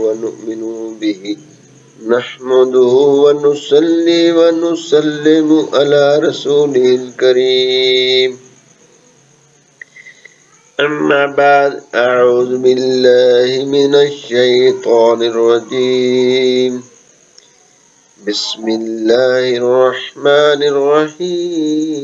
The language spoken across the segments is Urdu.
ونؤمن به نحمده ونصلي ونسلم على رسوله الكريم أما بعد أعوذ بالله من الشيطان الرجيم بسم الله الرحمن الرحيم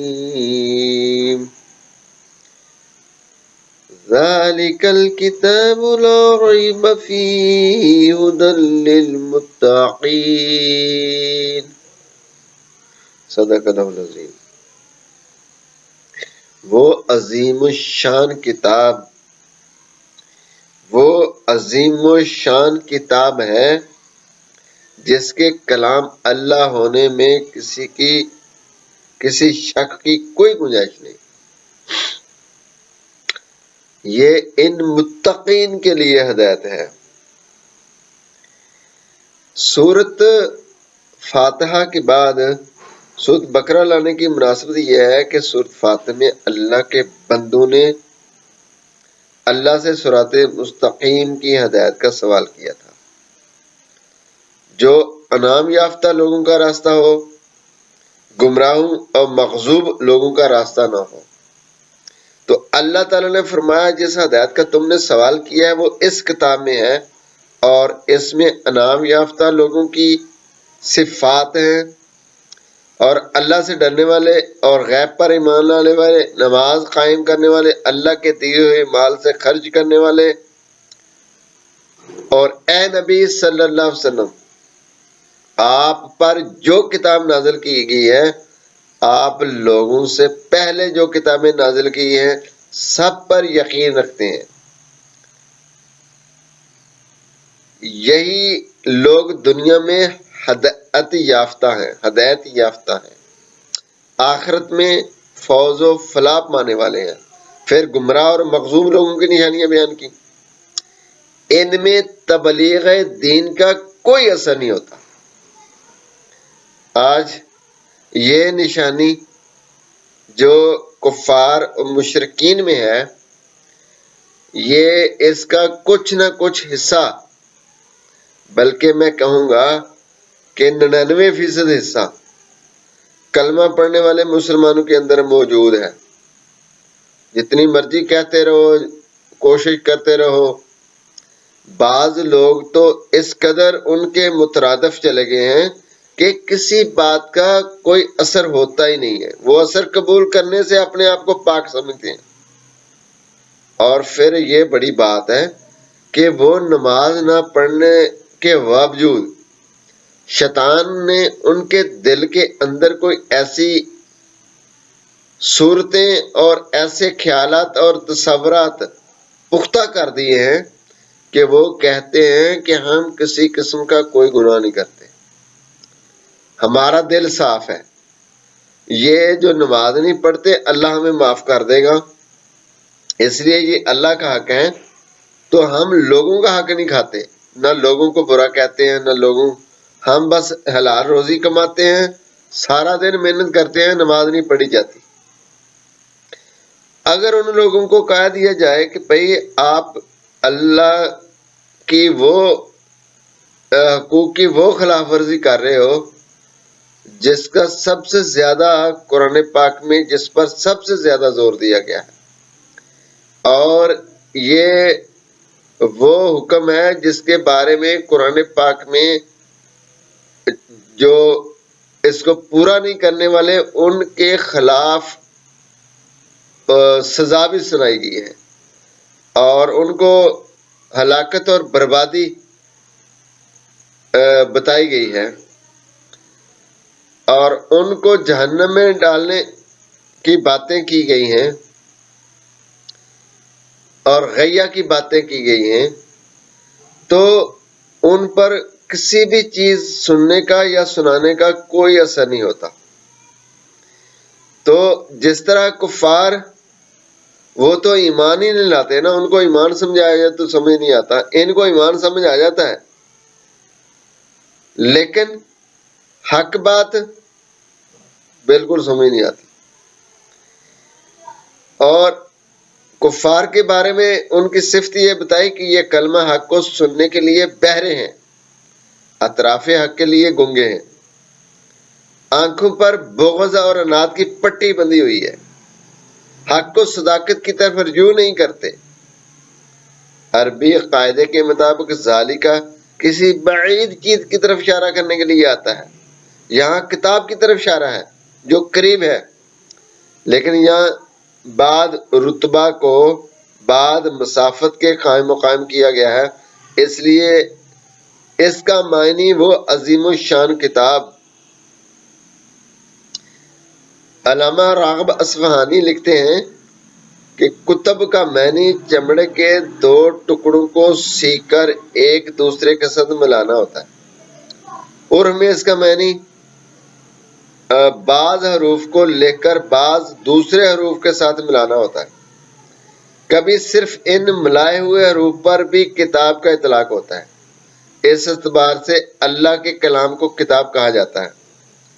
ذلك الكتاب لا ريب فيه هدى للمتقين صدق اللہ العظیم۔ وہ عظیم الشان کتاب ہے جس کے کلام اللہ ہونے میں کسی شک کی کوئی گنجائش نہیں۔ یہ ان متقین کے لیے ہدایت ہے۔ سورت فاتحہ کے بعد سورت بقرہ لانے کی مناسبت یہ ہے کہ سورت فاتحہ میں اللہ کے بندوں نے اللہ سے صراط مستقیم کی ہدایت کا سوال کیا تھا، جو انعام یافتہ لوگوں کا راستہ ہو، گمراہوں اور مغضوب لوگوں کا راستہ نہ ہو۔ تو اللہ تعالیٰ نے فرمایا جس ہدایت کا تم نے سوال کیا ہے وہ اس کتاب میں ہے، اور اس میں انعام یافتہ لوگوں کی صفات ہیں، اور اللہ سے ڈرنے والے اور غیب پر ایمان لانے والے، نماز قائم کرنے والے، اللہ کے دیے ہوئے مال سے خرچ کرنے والے۔ اور اے نبی صلی اللہ علیہ وسلم، آپ پر جو کتاب نازل کی گئی ہے، آپ لوگوں سے پہلے جو کتابیں نازل کی ہیں سب پر یقین رکھتے ہیں۔ یہی لوگ دنیا میں ہدایت یافتہ ہیں، آخرت میں فوز و فلاح پانے والے ہیں۔ پھر گمراہ اور مغضوب لوگوں کی نشانیاں بیان کی۔ ان میں تبلیغ دین کا کوئی اثر نہیں ہوتا۔ آج یہ نشانی جو کفار اور مشرکین میں ہے، یہ اس کا کچھ نہ کچھ حصہ، بلکہ میں کہوں گا کہ 99% حصہ کلمہ پڑھنے والے مسلمانوں کے اندر موجود ہے۔ جتنی مرضی کہتے رہو، کوشش کرتے رہو، بعض لوگ تو اس قدر ان کے مترادف چلے گئے ہیں کہ کسی بات کا کوئی اثر ہوتا ہی نہیں ہے۔ وہ اثر قبول کرنے سے اپنے آپ کو پاک سمجھتے ہیں، اور پھر یہ بڑی بات ہے کہ وہ نماز نہ پڑھنے کے باوجود شیطان نے ان کے دل کے اندر کوئی ایسی صورتیں اور ایسے خیالات اور تصورات پختہ کر دیے ہیں کہ وہ کہتے ہیں کہ ہم کسی قسم کا کوئی گناہ نہیں کرتے، ہمارا دل صاف ہے، یہ جو نماز نہیں پڑھتے اللہ ہمیں معاف کر دے گا، اس لیے یہ اللہ کا حق ہے، تو ہم لوگوں کا حق نہیں کھاتے، نہ لوگوں کو برا کہتے ہیں، ہم بس حلال روزی کماتے ہیں، سارا دن محنت کرتے ہیں، نماز نہیں پڑھی جاتی۔ اگر ان لوگوں کو کہہ دیا جائے کہ بھئی آپ اللہ کی وہ حقوق کی وہ خلاف ورزی کر رہے ہو جس کا سب سے زیادہ قرآن پاک میں جس پر سب سے زیادہ زور دیا گیا ہے، اور یہ وہ حکم ہے جس کے بارے میں قرآن پاک میں جو اس کو پورا نہیں کرنے والے ان کے خلاف سزا بھی سنائی گئی ہے، اور ان کو ہلاکت اور بربادی بتائی گئی ہے، اور ان کو جہنم میں ڈالنے کی باتیں کی گئی ہیں، اور غیہ کی باتیں کی گئی ہیں۔ تو ان پر کسی بھی چیز سننے کا یا سنانے کا کوئی اثر نہیں ہوتا۔ تو جس طرح کفار وہ تو ایمان ہی نہیں لاتے نا، ان کو ایمان سمجھایا جائے تو سمجھ نہیں آتا، ان کو ایمان سمجھ آ جاتا ہے، لیکن حق بات بالکل سمجھ نہیں آتی۔ اور کفار کے بارے میں ان کی صفت یہ بتائی کہ یہ کلمہ حق کو سننے کے لیے بہرے ہیں، اطراف حق کے لیے گنگے ہیں، آنکھوں پر بغض اور عناد کی پٹی بندھی ہوئی ہے، حق کو صداقت کی طرف رجوع نہیں کرتے۔ عربی قاعدے کے مطابق ذالکہ کسی بعید چیز کی طرف اشارہ کرنے کے لیے آتا ہے، یہاں کتاب کی طرف اشارہ ہے جو قریب ہے، لیکن یہاں بعد رتبہ کو بعد مسافت کے قائم مقام کیا گیا ہے، اس لیے اس کا معنی وہ عظیم الشان کتاب۔ علامہ راغب اصفہانی لکھتے ہیں کہ کتب کا معنی چمڑے کے دو ٹکڑوں کو سیکھ کر ایک دوسرے کے ساتھ ملانا ہوتا ہے، اور ہمیں اس کا معنی بعض حروف کو لکھ کر بعض دوسرے حروف کے ساتھ ملانا ہوتا ہے۔ کبھی صرف ان ملائے ہوئے حروف پر بھی کتاب کا اطلاق ہوتا ہے، اس اعتبار سے اللہ کے کلام کو کتاب کہا جاتا ہے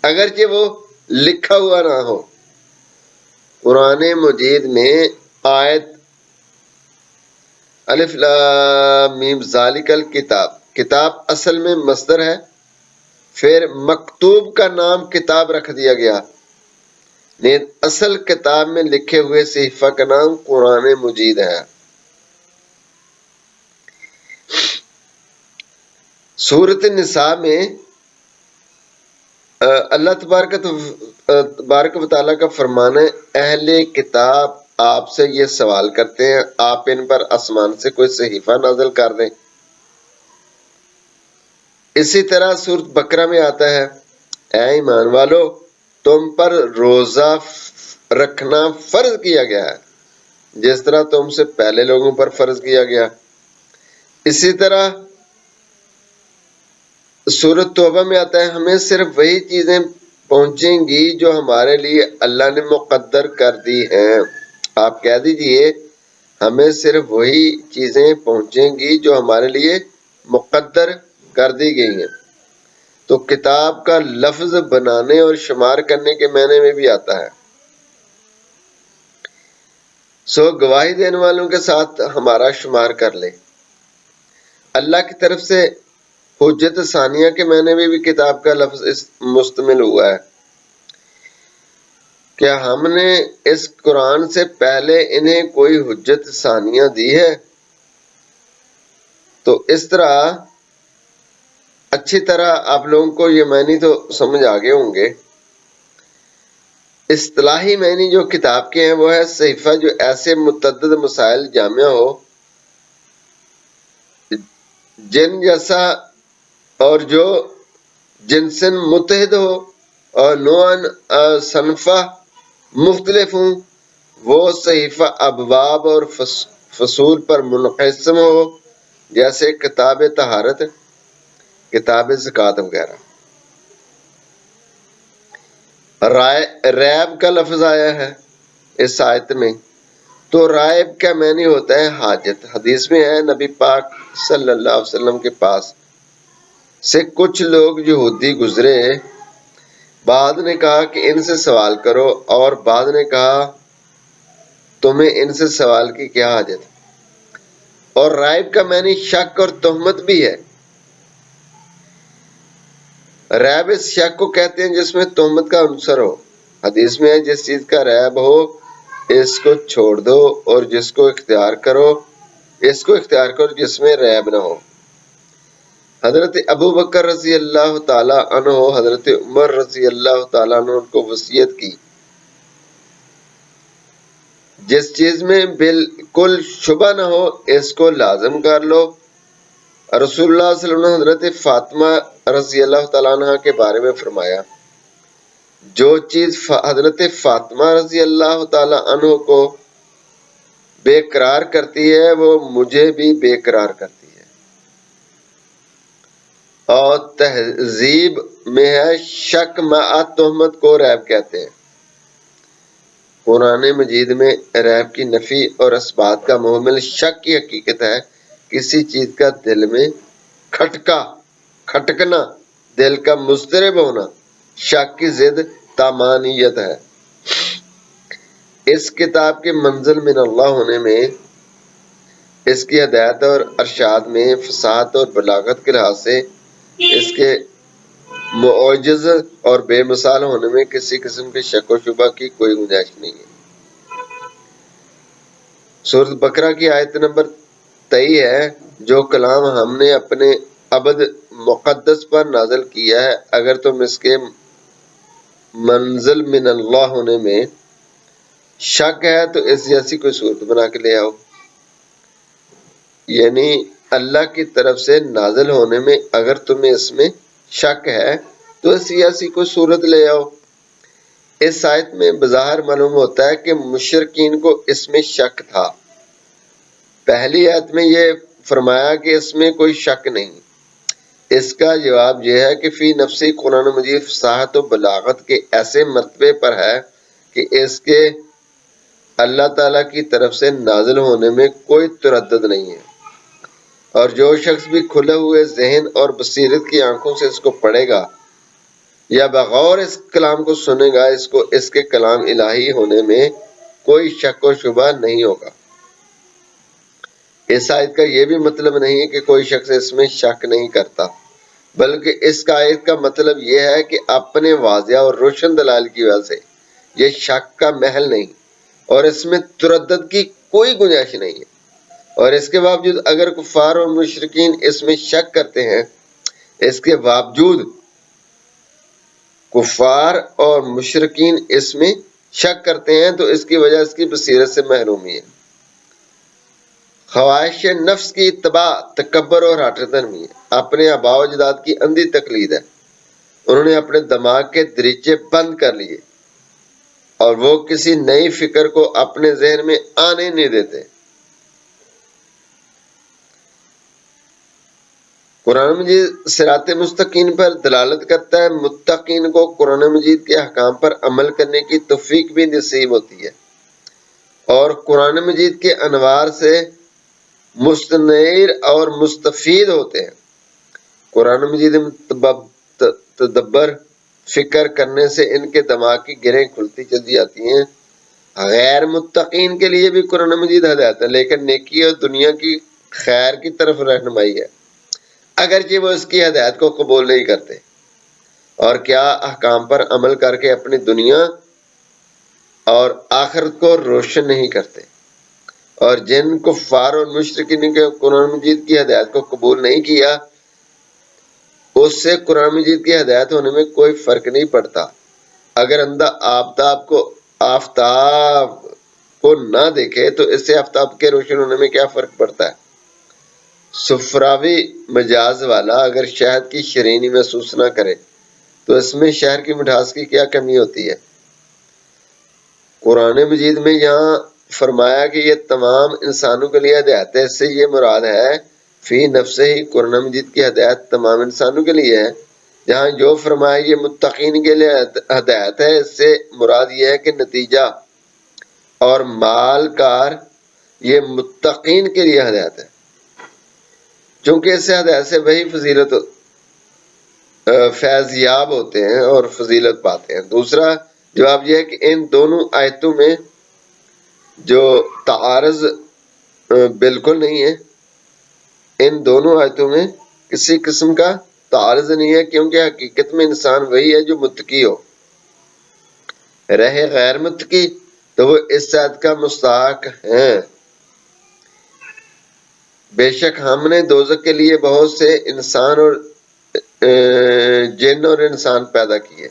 اگرچہ وہ لکھا ہوا نہ ہو۔ قرآن مجید میں آیت الف لام میم ذالک الکتاب، کتاب اصل میں مصدر ہے، پھر مکتوب کا نام کتاب رکھ دیا گیا، لیکن اصل کتاب میں لکھے ہوئے صحیفہ کا نام قرآن مجید ہے۔ سورۃ النساء میں اللہ تبارک و تعالیٰ کا فرمان ہے، اہل کتاب آپ سے یہ سوال کرتے ہیں، آپ ان پر آسمان سے کوئی صحیفہ نازل کر دیں۔ اسی طرح سورۃ بقرہ میں آتا ہے، اے ایمان والو تم پر روزہ رکھنا فرض کیا گیا ہے جس طرح تم سے پہلے لوگوں پر فرض کیا گیا۔ اسی طرح سورۃ توبہ میں آتا ہے، ہمیں صرف وہی چیزیں پہنچیں گی جو ہمارے لیے اللہ نے مقدر کر دی ہیں۔ آپ کہہ دیجئے ہمیں صرف وہی چیزیں پہنچیں گی جو ہمارے لیے مقدر کر دی گئی ہیں۔ تو کتاب کا لفظ بنانے اور شمار کرنے کے معنی میں بھی آتا ہے۔ سو گواہی دینے والوں کے ساتھ ہمارا شمار کر لے۔ اللہ کی طرف سے حجت ثانیہ کے معنی میں بھی کتاب کا لفظ مستعمل ہوا ہے۔ کیا ہم نے اس قرآن سے پہلے انہیں کوئی حجت ثانیہ دی ہے؟ تو اس طرح اچھی طرح آپ لوگوں کو یہ معنی تو سمجھ آگے ہوں گے۔ اصطلاحی معنی جو کتاب کے ہیں وہ ہے صحیفہ جو ایسے متعدد مسائل جامع ہو، جن جیسا اور جو جنسن متحد ہو اور نوعاً صنفہ مختلف ہوں۔ وہ صحیفہ ابواب اور فصول پر منقسم ہو، جیسے کتاب طہارت، کتاب زکوٰۃ وغیرہ۔ ریب کا لفظ آیا ہے اس آیت میں، تو ریب کا معنی ہوتا ہے حاجت۔ حدیث میں ہے، نبی پاک صلی اللہ علیہ وسلم کے پاس سے کچھ لوگ یہودی گزرے، بعض نے کہا کہ ان سے سوال کرو، اور بعض نے کہا تمہیں ان سے سوال کی کیا حاجت۔ اور ریب کا معنی شک اور تہمت بھی ہے۔ ریب اس شک کو کہتے ہیں جس میں تہمت کا عنصر ہو۔ حدیث میں ہے، جس چیز کا ریب ہو اس کو چھوڑ دو، اور اس کو اختیار کرو جس میں ریب نہ ہو۔ حضرت ابو بکر رضی اللہ تعالیٰ عنہ، حضرت عمر رضی اللہ تعالیٰ عنہ کو وصیت کی، جس چیز میں بالکل شبہ نہ ہو اس کو لازم کر لو۔ رسول اللہ صلی اللہ علیہ وسلم حضرت فاطمہ رضی اللہ تعالیٰ عنہ کے بارے میں فرمایا، جو چیز حضرت فاطمہ رضی اللہ تعالیٰ عنہ کو بے قرار کرتی ہے وہ مجھے بھی بے قرار کرتی ہے۔ اور تہذیب میں ہے، شک مع تہمت کو ریب کہتے ہیں۔ قرآن مجید میں ریب کی نفی اور اثبات کا محمل شک کی حقیقت ہے، کسی چیز کا دل میں کھٹکنا، دل کا مضطرب ہونا۔ شک کی ضد تامانیت ہے۔ اس کتاب کے منزل من اللہ ہونے میں، اس کی ہدایت اور ارشاد میں فصاحت اور بلاغت کے لحاظ سے اس کے معجز اور بے مثال ہونے میں کسی قسم کے شک و شبہ کی کوئی گنجائش نہیں ہے۔ سورۃ بقرہ کی آیت نمبر 23 ہے، جو کلام ہم نے اپنے عبد مقدس پر نازل کیا ہے، اگر تم اس کے منزل من اللہ ہونے میں شک ہے تو اس جیسی کوئی صورت بنا کے لے آؤ۔ یعنی اللہ کی طرف سے نازل ہونے میں اگر تمہیں اس میں شک ہے تو ایسی کوئی صورت لے آؤ۔ اس آیت میں بظاہر معلوم ہوتا ہے کہ مشرکین کو اس میں شک تھا۔ پہلی آیت میں یہ فرمایا کہ اس میں کوئی شک نہیں۔ اس کا جواب یہ ہے کہ فی نفسی قرآن مجید فصاحت و بلاغت کے ایسے مرتبے پر ہے کہ اس کے اللہ تعالیٰ کی طرف سے نازل ہونے میں کوئی تردد نہیں ہے، اور جو شخص بھی کھلے ہوئے ذہن اور بصیرت کی آنکھوں سے اس کو پڑھے گا یا بغور اس کلام کو سنے گا، اس کو اس کے کلام الہی ہونے میں کوئی شک و شبہ نہیں ہوگا۔ اس آیت کا یہ بھی مطلب نہیں ہے کہ کوئی شخص اس میں شک نہیں کرتا، بلکہ اس کا آیت کا مطلب یہ ہے کہ اپنے واضح اور روشن دلائل کی وجہ سے یہ شک کا محل نہیں اور اس میں تردد کی کوئی گنجائش نہیں ہے۔ اور اس کے باوجود اگر کفار اور مشرکین اس میں شک کرتے ہیں، اس کے باوجود کفار اور مشرکین اس میں شک کرتے ہیں تو اس کی وجہ اس کی بصیرت سے محرومی ہے، خواہش نفس کی اتباع، تکبر اور ہٹدرمی ہے، اپنے آباء و اجداد کی اندھی تقلید ہے۔ انہوں نے اپنے دماغ کے دریچے بند کر لیے اور وہ کسی نئی فکر کو اپنے ذہن میں آنے نہیں دیتے۔ قرآن مجید صراط مستقیم پر دلالت کرتا ہے، متقین کو قرآن مجید کے احکام پر عمل کرنے کی توفیق بھی نصیب ہوتی ہے اور قرآن مجید کے انوار سے مستنیر اور مستفید ہوتے ہیں۔ قرآن مجید میں تدبر فکر کرنے سے ان کے دماغ کی گرہیں کھلتی چلی جاتی ہیں۔ غیر متقین کے لیے بھی قرآن مجید ہدایت ہے، لیکن نیکی اور دنیا کی خیر کی طرف رہنمائی ہے، اگرچہ وہ اس کی ہدایت کو قبول نہیں کرتے اور کیا احکام پر عمل کر کے اپنی دنیا اور آخرت کو روشن نہیں کرتے۔ اور جن کفار اور مشرکین کے قرآن مجید کی ہدایت کو قبول نہیں کیا، اس سے قرآن مجید کی ہدایت ہونے میں کوئی فرق نہیں پڑتا۔ اگر اندھا آفتاب کو نہ دیکھے تو اس سے آفتاب کے روشن ہونے میں کیا فرق پڑتا ہے؟ سفراوی مجاز والا اگر شہد کی شیرینی محسوس نہ کرے تو اس میں شہر کی مٹھاس کی کیا کمی ہوتی ہے؟ قرآن مجید میں یہاں فرمایا کہ یہ تمام انسانوں کے لیے ہدایت ہے، اس سے یہ مراد ہے فی نفس ہی قرآن مجید کی ہدایت تمام انسانوں کے لیے ہے۔ جہاں جو فرمایا یہ متقین کے لیے ہدایت ہے، اس سے مراد یہ ہے کہ نتیجہ اور مال کار یہ متقین کے لیے ہدایت ہے، چونکہ اس سے ہدایت سے وہی فضیلت فیضیاب ہوتے ہیں اور فضیلت پاتے ہیں۔ دوسرا جواب یہ ہے کہ ان دونوں آیتوں میں جو تعارض بالکل نہیں ہے، ان دونوں آیتوں میں کسی قسم کا تعارض نہیں ہے، کیونکہ حقیقت میں انسان وہی ہے جو متقی ہو۔ رہے غیر متقی تو وہ اس آیت کا مستحق ہیں۔ بے شک ہم نے دوزخ کے لیے بہت سے انسان اور جن اور انسان پیدا کیے۔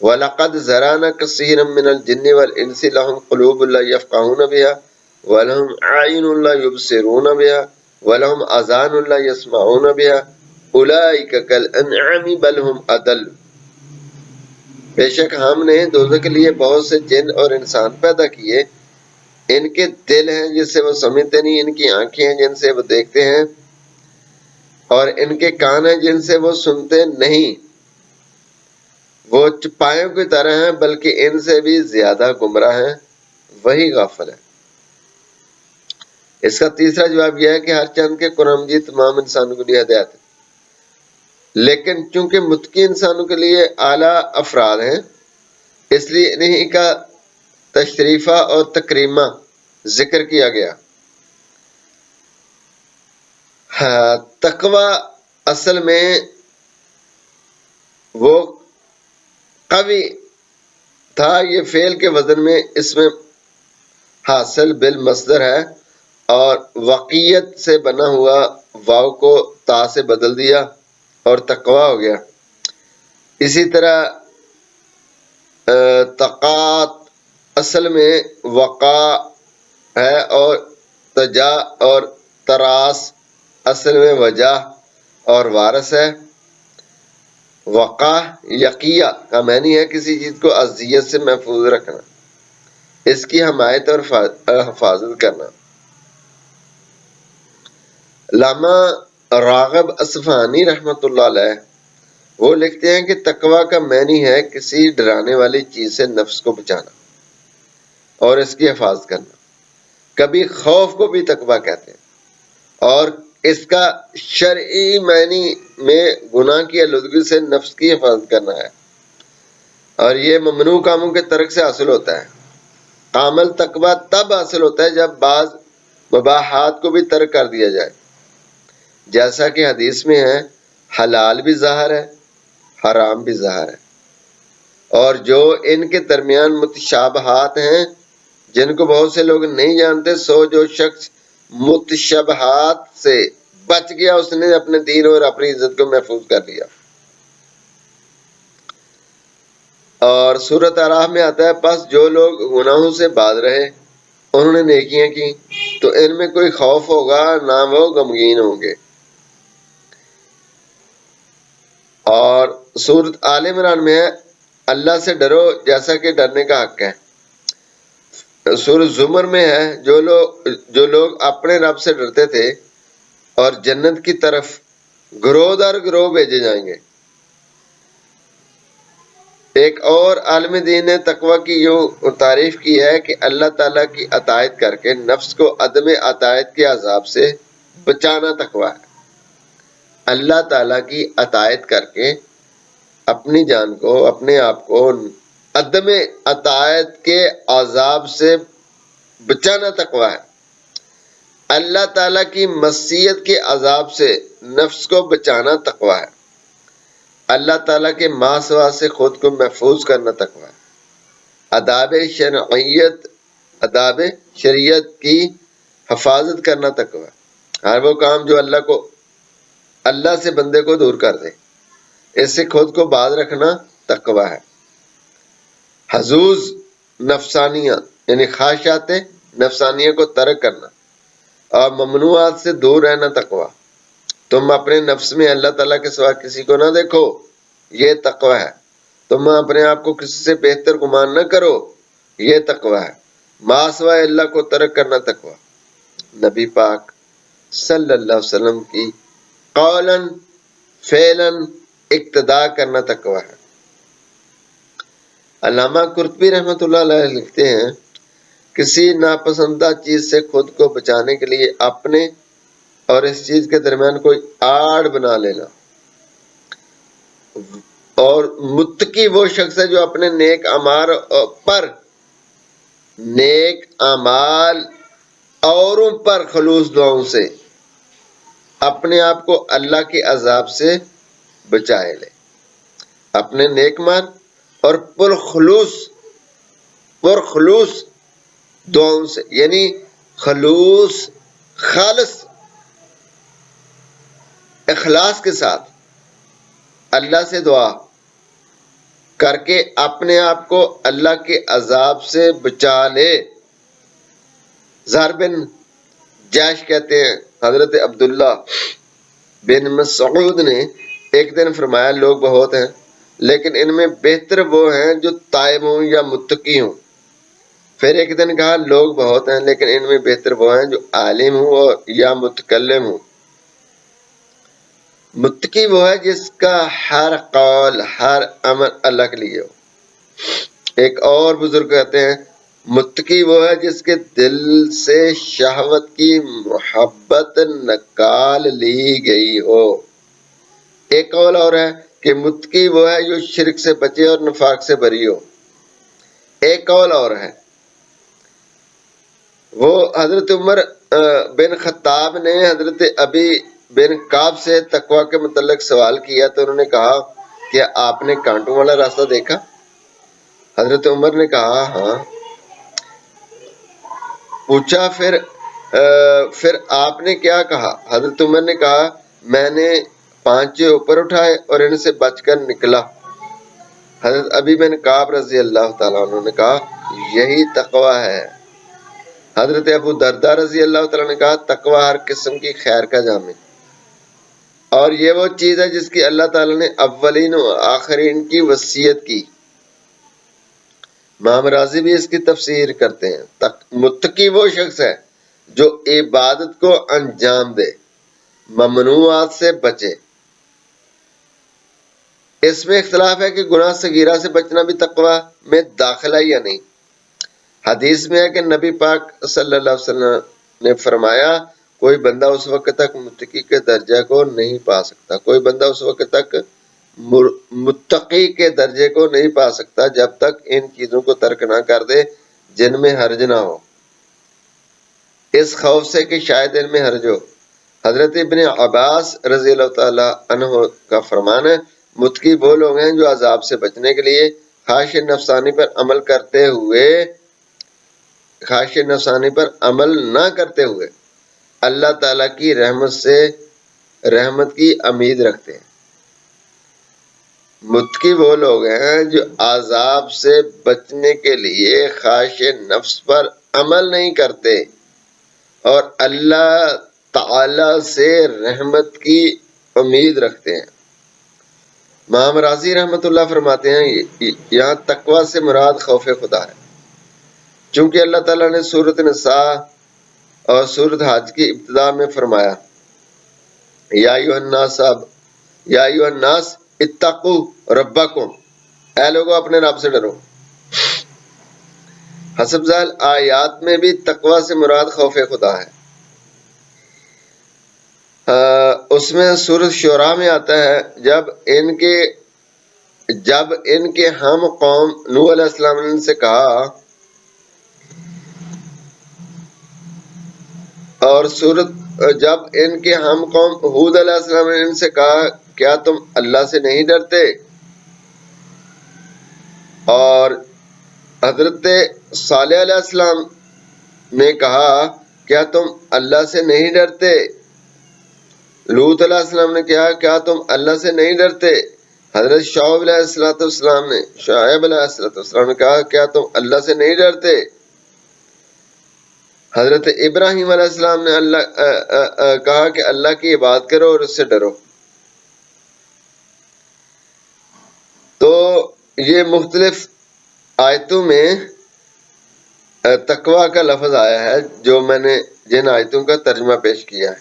وَلَقَدْ زَرَعْنَا كَثِيرًا مِّنَ الْجِنِّ وَالْإِنسِ لَهُمْ قُلُوبٌ لَّا يَفْقَهُونَ بِهَا وَلَهُمْ أَعْيُنٌ لَّا يُبْصِرُونَ بِهَا وَلَهُمْ آذَانٌ لَّا يَسْمَعُونَ بِهَا أُولَٰئِكَ كَالْأَنْعَامِ بَلْ هُمْ أَضَلُّ۔ بے شک ہم نے دوزخ کے لیے بہت سے جن اور انسان پیدا کیے، ان کے دل ہیں جس سے وہ سمجھتے نہیں، ان کی آنکھیں ہیں جن سے وہ دیکھتے ہیں، اور ان کے کان ہیں جن سے وہ سنتے نہیں۔ وہ چپائوں کی طرح ہیں بلکہ ان سے بھی زیادہ گمراہ ہیں، وہی غافل ہے۔ اس کا تیسرا جواب یہ ہے کہ ہر چند کے قرآن مجید تمام انسانوں کے لیے ہدایت ہے، لیکن چونکہ متقی انسانوں کے لیے اعلیٰ افراد ہیں، اس لیے انہیں کا تشریفہ اور تکریمہ ذکر کیا گیا۔ تقوی اصل میں وہ قوی تھا، یہ فعل کے وزن میں اس میں حاصل بالمصدر ہے، اور وقیت سے بنا ہوا واو کو تا سے بدل دیا اور تقوی ہو گیا۔ اسی طرح تقات اصل میں وقا ہے، اور تجا اور تراس اصل میں وجہ اور وارث ہے۔ وقا یقیہ کا معنی ہے کسی چیز کو اذیت سے محفوظ رکھنا، اس کی حمایت اور حفاظت کرنا۔ علامہ راغب اصفہانی رحمۃ اللہ علیہ وہ لکھتے ہیں کہ تقوی کا معنی ہے کسی ڈرانے والی چیز سے نفس کو بچانا اور اس کی حفاظت کرنا۔ کبھی خوف کو بھی تقوی کہتے ہیں، اور اس کا شرعی معنی میں گناہ کی آلودگی سے نفس کی حفاظت کرنا ہے، اور یہ ممنوع کاموں کے ترک سے حاصل ہوتا ہے۔ کامل تقوی تب حاصل ہوتا ہے جب بعض مباحات کو بھی ترک کر دیا جائے، جیسا کہ حدیث میں ہے، حلال بھی ظاہر ہے، حرام بھی ظاہر ہے، اور جو ان کے درمیان متشابہات ہیں جن کو بہت سے لوگ نہیں جانتے، سو جو شخص متشابہات سے بچ گیا اس نے اپنے دین اور اپنی عزت کو محفوظ کر لیا۔ اور سورۃ اعراف میں آتا ہے، پس جو لوگ گناہوں سے باز رہے، انہوں نے نیکیاں کی، تو ان میں کوئی خوف ہوگا نہ وہ غمگین ہوں گے۔ اور سورۃ آل عمران میں ہے، اللہ سے ڈرو جیسا کہ ڈرنے کا حق ہے۔ سورۃ زمر میں ہے، جو لوگ اپنے رب سے ڈرتے تھے اور جنت کی طرف گروہ در گروہ بھیجے جائیں گے۔ ایک اور عالم دین نے تقوی کی یوں تعریف کی ہے کہ اللہ تعالیٰ کی اطاعت کر کے نفس کو عدم اطاعت کے عذاب سے بچانا تقوی ہے۔ اللہ تعالیٰ کی اطاعت کر کے اپنی جان کو، اپنے آپ کو عدم اطاعت کے عذاب سے بچانا تقوی ہے۔ اللہ تعالیٰ کی معصیت کے عذاب سے نفس کو بچانا تقوی ہے۔ اللہ تعالیٰ کے ما سوا سے خود کو محفوظ کرنا تقوی ہے۔ آداب شریعت کی حفاظت کرنا تقوی ہے۔ ہر وہ کام جو اللہ سے بندے کو دور کر دے، اس سے خود کو باز رکھنا تقوی ہے۔ حظوظ نفسانیہ یعنی خواہشات نفسانیہ کو ترک کرنا اور ممنوعات سے دور رہنا تقوی۔ تم اپنے نفس میں اللہ تعالیٰ کے سوا کسی کو نہ دیکھو، یہ تقوی ہے۔ تم اپنے آپ کو کسی سے بہتر گمان نہ کرو، یہ تقوی ہے۔ ما سوائے اللہ کو ترک کرنا تقوی۔ نبی پاک صلی اللہ علیہ وسلم کی قولاً فعلاً اقتداء کرنا تقوی ہے۔ علامہ قرطبی رحمۃ اللہ علیہ لکھتے ہیں، کسی ناپسندہ چیز سے خود کو بچانے کے لیے اپنے اور اس چیز کے درمیان کوئی آڑ بنا لینا۔ اور متقی وہ شخص ہے جو اپنے نیک اعمال اوروں پر خلوص دعاؤں سے اپنے آپ کو اللہ کے عذاب سے بچائے لے۔ اپنے نیک مال اور پرخلوص دعاؤں سے، یعنی خالص اخلاص کے ساتھ اللہ سے دعا کر کے اپنے آپ کو اللہ کے عذاب سے بچا لے۔ زہر بن جاش کہتے ہیں، حضرت عبداللہ بن مسعود نے ایک دن فرمایا، لوگ بہت ہیں لیکن ان میں بہتر وہ ہیں جو تائب ہوں یا متقی ہوں۔ پھر ایک دن کہا، لوگ بہت ہیں لیکن ان میں بہتر وہ ہیں جو عالم ہوں یا متکلم ہوں۔ متقی وہ ہے جس کا ہر قول، ہر عمل اللہ کے لیے ہو۔ ایک اور بزرگ کہتے ہیں، متقی وہ ہے جس کے دل سے شہوت کی محبت نکال لی گئی ہو۔ ایک قول اور ہے کہ متقی وہ ہے جو شرک سے بچے اور نفاق سے بری ہو۔ ایک قول اور ہے، وہ حضرت عمر بن خطاب نے حضرت ابی بن کعب سے تقوی کے متعلق سوال کیا تو انہوں نے کہا کہ آپ نے کانٹوں والا راستہ دیکھا؟ حضرت عمر نے کہا ہاں۔ پوچھا پھر آپ نے کیا کہا؟ حضرت عمر نے کہا میں نے 5 اوپر اٹھائے اور ان سے بچ کر نکلا۔ حضرت ابی بن کعب رضی اللہ تعالیٰ عنہ نے کہا یہی تقوی ہے۔ حضرت ابو درداء رضی اللہ تعالیٰ نے کہا تقوی ہر قسم کی خیر کا جامع، اور یہ وہ چیز ہے جس کی اللہ تعالیٰ نے اولین و آخرین کی وصیت کی۔ امام راضی بھی اس کی تفسیر کرتے ہیں، متقی وہ شخص ہے جو عبادت کو انجام دے، ممنوعات سے بچے۔ اس میں اختلاف ہے کہ گناہ صغیرہ سے بچنا بھی تقوی میں داخل ہے یا نہیں۔ حدیث میں ہے کہ نبی پاک صلی اللہ علیہ وسلم نے فرمایا کوئی بندہ اس وقت تک متقی کے درجہ کو نہیں پا سکتا، کوئی بندہ اس وقت تک متقی کے درجے کو نہیں پا سکتا جب تک ان چیزوں کو ترک نہ کر دے جن میں حرج نہ ہو، اس خوف سے کہ شاید ان میں حرج ہو۔ حضرت ابن عباس رضی اللہ تعالی عنہ کا فرمان ہے متقی وہ لوگ ہیں جو عذاب سے بچنے کے لیے خواہش نفسانی پر عمل نہ کرتے ہوئے اللہ تعالیٰ کی رحمت کی امید رکھتے ہیں۔ متقی وہ لوگ ہیں جو عذاب سے بچنے کے لیے خواہش نفس پر عمل نہیں کرتے اور اللہ تعالی سے رحمت کی امید رکھتے ہیں۔ امام راضی رحمت اللہ فرماتے ہیں یہاں تقوی سے مراد خوف خدا ہے، چونکہ اللہ تعالیٰ نے سورۃ نساء اور سورۃ حج کی ابتدا میں فرمایا یا ایھا الناس اتقوا ربکم، اے لوگوں اپنے رب سے ڈرو۔ حسب ذیل آیات میں بھی تقوی سے مراد خوف خدا ہے۔ اس میں سورۃ شعراء میں آتا ہے جب ان کے ہم قوم نوح علیہ السلام نے ان سے کہا، اور جب ان کے ہم قوم ہود علیہ السلام نے ان سے کہا کیا تم اللہ سے نہیں ڈرتے، اور حضرت صالح علیہ السلام نے کہا کیا تم اللہ سے نہیں ڈرتے، لوط علیہ السلام نے کہا کیا تم اللہ سے نہیں ڈرتے، حضرت شعیب علیہ السلام نے کہا کیا تم اللہ سے نہیں ڈرتے، حضرت ابراہیم علیہ السلام نے کہا کہ اللہ کی عبادت کرو اور اس سے ڈرو۔ تو یہ مختلف آیتوں میں تقوی کا لفظ آیا ہے جو میں نے جن آیتوں کا ترجمہ پیش کیا ہے۔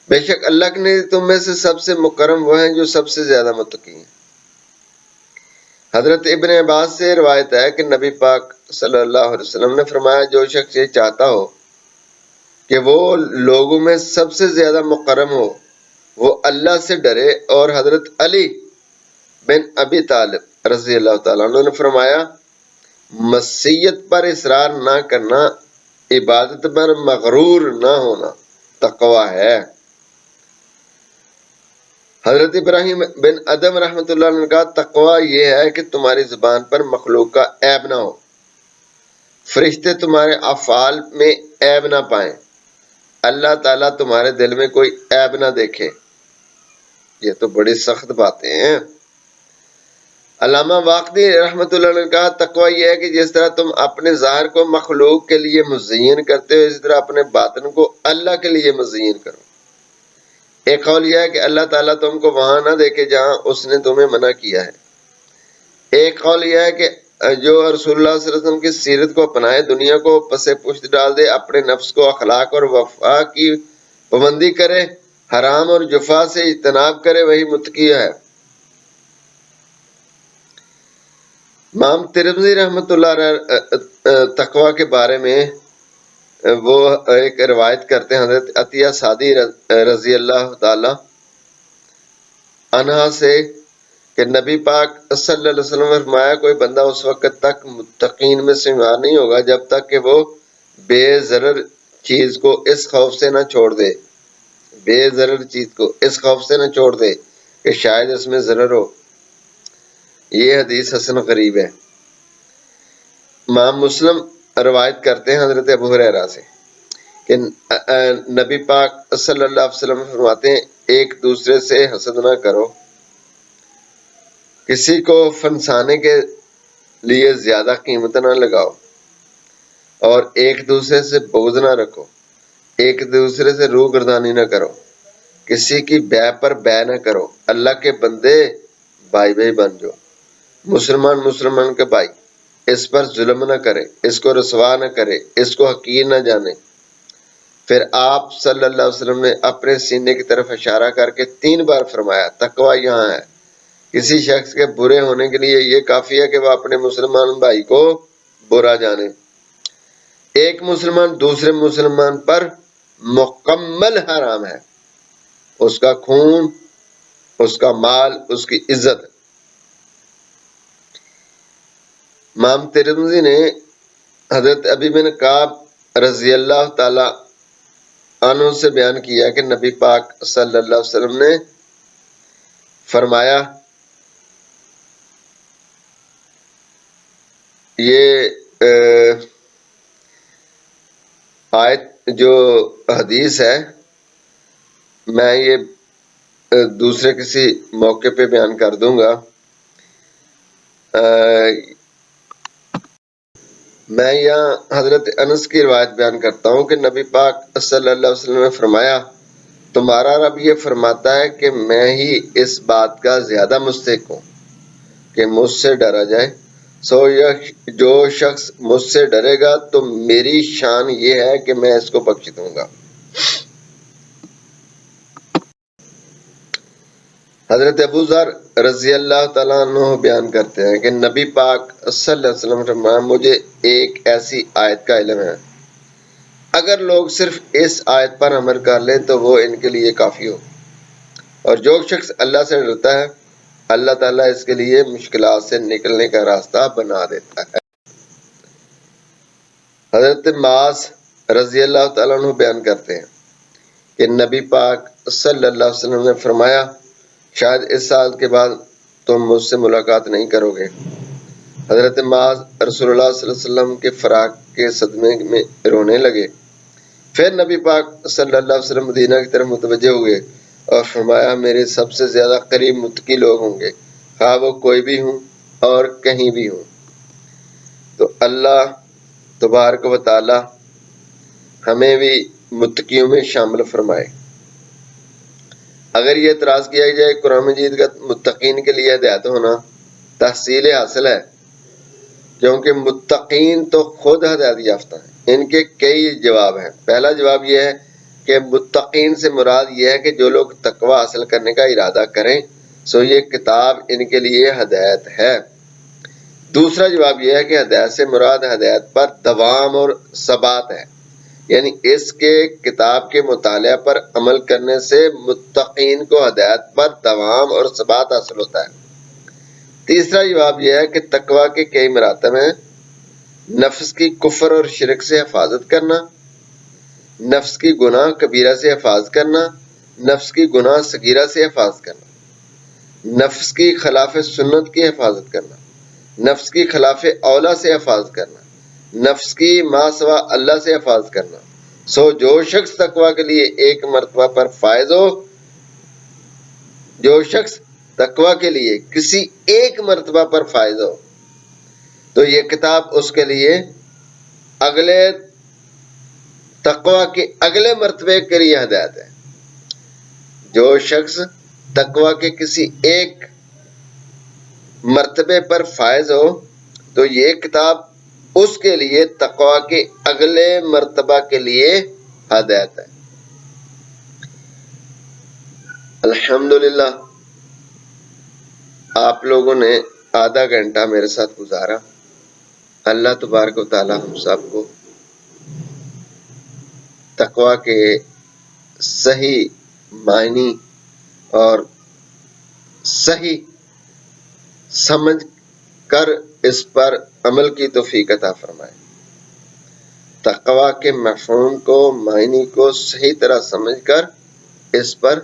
بے شک اللہ نے تم میں سے سب سے مکرم وہ ہیں جو سب سے زیادہ متقی ہیں۔ حضرت ابن عباس سے روایت ہے کہ نبی پاک صلی اللہ علیہ وسلم نے فرمایا جو شخص یہ چاہتا ہو کہ وہ لوگوں میں سب سے زیادہ مکرم ہو وہ اللہ سے ڈرے، اور حضرت علی بن ابی طالب رضی اللہ تعالیٰ عنہ نے فرمایا مسیت پر اصرار نہ کرنا، عبادت پر مغرور نہ ہونا تقوی ہے۔ حضرت ابراہیم بن ادم رحمۃ اللہ نے کہا تقوی یہ ہے کہ تمہاری زبان پر مخلوق کا عیب نہ ہو، فرشتے تمہارے افعال میں عیب نہ پائیں، اللہ تعالیٰ تمہارے دل میں کوئی عیب نہ دیکھے۔ یہ تو بڑی سخت باتیں ہیں۔ علامہ واقدی رحمۃ اللہ نے کہا تقوی یہ ہے کہ جس طرح تم اپنے ظاہر کو مخلوق کے لیے مزین کرتے ہو اسی طرح اپنے باطن کو اللہ کے لیے مزین کرو۔ ایک قول یہ ہے کہ اللہ تعالیٰ تم کو وہاں نہ دیکھے جہاں اس نے تمہیں منع کیا ہے۔ ایک قول یہ ہے کہ جو رسول اللہ صلی اللہ علیہ وسلم کی سیرت کو اپنائے، دنیا کو پس پشت ڈال دے، اپنے نفس کو اخلاق اور وفا کی پابندی کرے، حرام اور جفا سے اجتناب کرے، وہی متقی ہے۔ امام ترمذی رحمۃ اللہ تقوی کے بارے میں وہ ایک روایت کرتے ہیں حضرت عطیہ سعدی رضی اللہ تعالی عنہ سے کہ نبی پاک صلی اللہ علیہ وسلم نے فرمایا کوئی بندہ اس وقت تک متقین میں شمار نہیں ہوگا جب تک کہ وہ بے ضرر چیز کو اس خوف سے نہ چھوڑ دے، بے ضرر چیز کو اس خوف سے نہ چھوڑ دے کہ شاید اس میں ضرر ہو۔ یہ حدیث حسن غریب ہے۔ امام مسلم روایت کرتے ہیں حضرت ابو ہریرہ سے کہ نبی پاک صلی اللہ علیہ وسلم فرماتے ہیں ایک دوسرے سے حسد نہ کرو، کسی کو فنسانے کے لیے زیادہ قیمت نہ لگاؤ، اور ایک دوسرے سے بغض نہ رکھو، ایک دوسرے سے روح گردانی نہ کرو، کسی کی بے پر بے نہ کرو، اللہ کے بندے بھائی بھائی بن جاؤ، مسلمان کے بھائی، اس پر ظلم نہ کرے، اس کو رسوا نہ کرے، اس کو حقیر نہ جانے۔ پھر آپ صلی اللہ علیہ وسلم نے اپنے سینے کی طرف اشارہ کر کے 3 بار فرمایا تقویٰ یہاں ہے۔ کسی شخص کے برے ہونے کے لیے یہ کافی ہے کہ وہ اپنے مسلمان بھائی کو برا جانے۔ ایک مسلمان دوسرے مسلمان پر مکمل حرام ہے، اس کا خون، اس کا مال، اس کی عزت۔ امام ترمذی نے حضرت ابی بن کعب رضی اللہ تعالی عنہ سے بیان کیا کہ نبی پاک صلی اللہ علیہ وسلم نے فرمایا، یہ آیت جو حدیث ہے میں یہ دوسرے کسی موقع پہ بیان کر دوں گا۔ میں یہاں حضرت انس کی روایت بیان کرتا ہوں کہ نبی پاک صلی اللہ علیہ وسلم نے فرمایا، تمہارا رب یہ فرماتا ہے کہ میں ہی اس بات کا زیادہ مستحق ہوں کہ مجھ سے ڈرا جائے، سو جو شخص مجھ سے ڈرے گا تو میری شان یہ ہے کہ میں اس کو بخش دوں گا۔ حضرت ابو ذر رضی اللہ تعالیٰ عنہ بیان کرتے ہیں کہ نبی پاک صلی اللہ علیہ وسلم نے فرمایا، مجھے ایک ایسی آیت کا علم ہے، اگر لوگ صرف اس آیت پر عمل کر لیں تو وہ ان کے لیے کافی ہو، اور جو شخص اللہ سے ڈرتا ہے اللہ تعالیٰ اس کے لیے مشکلات سے نکلنے کا راستہ بنا دیتا ہے۔ حضرت معاذ رضی اللہ تعالیٰ عنہ بیان کرتے ہیں کہ نبی پاک صلی اللہ علیہ وسلم نے فرمایا، شاید اس سال کے بعد تم مجھ سے ملاقات نہیں کرو گے۔ حضرت معاذ رسول اللہ صلی اللہ علیہ وسلم کے فراق کے صدمے میں رونے لگے۔ پھر نبی پاک صلی اللہ علیہ وسلم مدینہ کی طرف متوجہ ہوئے اور فرمایا، میرے سب سے زیادہ قریب متقی لوگ ہوں گے، خواہ وہ کوئی بھی ہوں اور کہیں بھی ہوں۔ تو اللہ تبارک و تعالی ہمیں بھی متقیوں میں شامل فرمائے۔ اگر یہ اعتراض کیا جائے قرآن مجید کا متقین کے لیے ہدایت ہونا تحصیل حاصل ہے، کیونکہ متقین تو خود ہدایت یافتہ ہیں۔ ان کے کئی جواب ہیں۔ پہلا جواب یہ ہے کہ متقین سے مراد یہ ہے کہ جو لوگ تقوی حاصل کرنے کا ارادہ کریں سو یہ کتاب ان کے لیے ہدایت ہے۔ دوسرا جواب یہ ہے کہ ہدایت سے مراد ہدایت پر دوام اور ثبات ہے، یعنی اس کے کتاب کے مطالعہ پر عمل کرنے سے متقین کو ہدایت پر دوام اور ثبات حاصل ہوتا ہے۔ تیسرا جواب یہ ہے کہ تقوی کے کئی مراتب ہیں، نفس کی کفر اور شرک سے حفاظت کرنا، نفس کی گناہ کبیرہ سے حفاظت کرنا، نفس کی گناہ صغیرہ سے حفاظت کرنا، نفس کی خلاف سنت کی حفاظت کرنا، نفس کی خلاف اولا سے حفاظت کرنا، نفس کی ما سوا اللہ سے حفاظت کرنا۔ سو جو شخص تقوی کے لیے ایک مرتبہ پر فائز ہو، جو شخص تقوی کے لیے کسی ایک مرتبہ پر فائز ہو تو یہ کتاب اس کے لیے اگلے تقوی کے اگلے مرتبے کے لیے ہدایت ہے۔ جو شخص تقوی کے کسی ایک مرتبے پر فائز ہو تو یہ کتاب اس کے لیے تقوی کے اگلے مرتبہ کے لیے ہدایت ہے۔ الحمدللہ آپ لوگوں نے آدھا گھنٹہ میرے ساتھ گزارا۔ اللہ تبارک و تعالی ہم سب کو تقوی کے صحیح معنی اور صحیح سمجھ کر اس پر عمل کی توفیق عطا فرمائے۔ تقوی کے مفہوم کو، معنی کو صحیح طرح سمجھ کر اس پر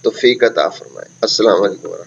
توفیق عطا فرمائے۔ السلام علیکم ورحمۃ اللہ۔